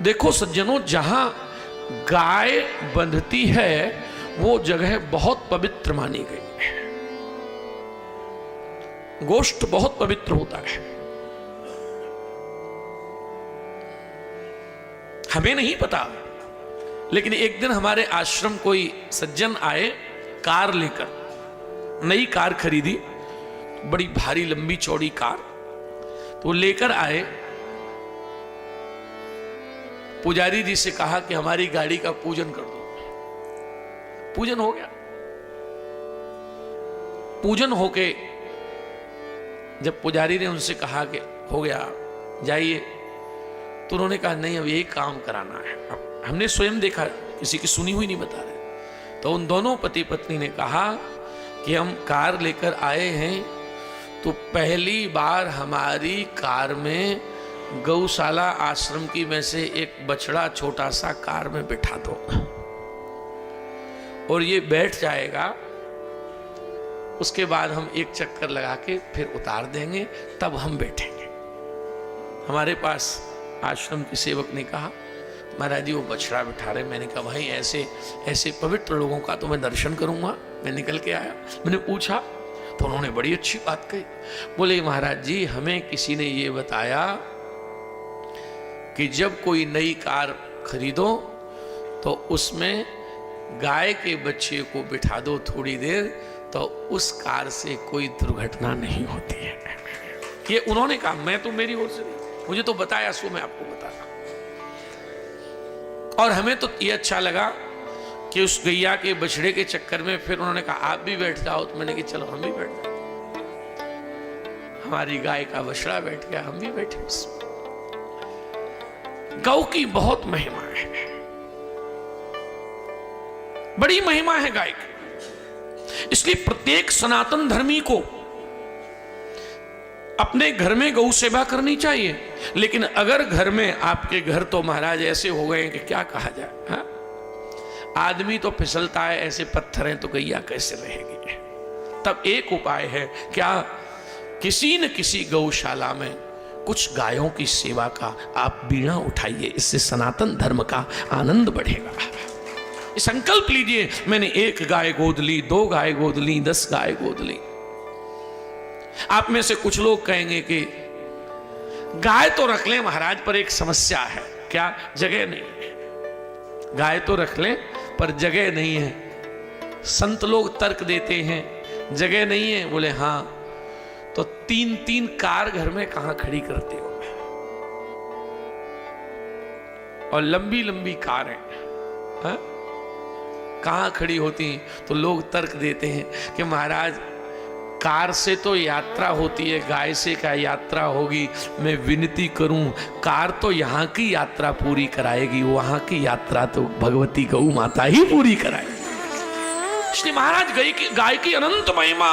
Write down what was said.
देखो सज्जनों, जहां गाय बंधती है वो जगह बहुत पवित्र मानी गई है। गोश्त बहुत पवित्र होता है। हमें नहीं पता, लेकिन एक दिन हमारे आश्रम कोई सज्जन आए कार लेकर, नई कार खरीदी, बड़ी भारी लंबी चौड़ी कार, तो लेकर आए। पुजारी जी से कहा कि हमारी गाड़ी का पूजन कर दो। पूजन हो गया। पूजन होके जब पुजारी ने उनसे कहा कि हो गया जाइए, तो उन्होंने कहा नहीं, अब यही काम कराना है। अब हमने स्वयं देखा, किसी की सुनी हुई नहीं बता रहे। तो उन दोनों पति पत्नी ने कहा कि हम कार लेकर आए हैं, तो पहली बार हमारी कार में गौशाला आश्रम की में से एक बछड़ा छोटा सा कार में बिठा दो, और ये बैठ जाएगा। उसके बाद हम एक चक्कर लगा के फिर उतार देंगे, तब हम बैठेंगे। हमारे पास आश्रम के सेवक ने कहा महाराज जी वो बछड़ा बिठा रहे। मैंने कहा भाई ऐसे ऐसे पवित्र लोगों का तो मैं दर्शन करूंगा। मैं निकल के आया, मैंने पूछा तो उन्होंने बड़ी अच्छी बात कही। बोले महाराज जी हमें किसी ने ये बताया कि जब कोई नई कार खरीदो तो उसमें गाय के बच्चे को बिठा दो थोड़ी देर, तो उस कार से कोई दुर्घटना नहीं होती है। ये उन्होंने कहा, मैं तो मेरी ओर से नहीं, मुझे तो बताया, सो मैं आपको बता रहा। और हमें तो ये अच्छा लगा कि उस गैया के बछड़े के चक्कर में फिर उन्होंने कहा आप भी बैठ जाओ, तो मैंने कहा चलो हम भी बैठ जाओ। हमारी गाय का बछड़ा बैठ गया, हम भी बैठे। गौ की बहुत महिमा है, बड़ी महिमा है गाय की। इसलिए प्रत्येक सनातन धर्मी को अपने घर में गौ सेवा करनी चाहिए। लेकिन अगर घर में, आपके घर तो महाराज ऐसे हो गए कि क्या कहा जाए, हाँ? आदमी तो फिसलता है, ऐसे पत्थर हैं, तो गैया कैसे रहेगी? तब एक उपाय है, क्या किसी न किसी गौशाला में कुछ गायों की सेवा का आप बीड़ा उठाइए, इससे सनातन धर्म का आनंद बढ़ेगा। संकल्प लीजिए, मैंने 1 गाय गोद ली, 2 गाय गोद ली, 10 गाय गोद ली। आप में से कुछ लोग कहेंगे कि गाय तो रख लें महाराज, पर एक समस्या है। क्या? जगह नहीं है। गाय तो रख लें पर जगह नहीं है। संत लोग तर्क देते हैं जगह नहीं है। बोले हाँ, तो 3-3 कार घर में कहां खड़ी करते हो? और लंबी लंबी कार है, हाँ? कहां खड़ी होती? तो लोग तर्क देते हैं कि महाराज कार से तो यात्रा होती है, गाय से क्या यात्रा होगी? मैं विनती करूं, कार तो यहाँ की यात्रा पूरी कराएगी, वहां की यात्रा तो भगवती गौ माता ही पूरी कराएगी। इसलिए महाराज गाय की अनंत महिमा।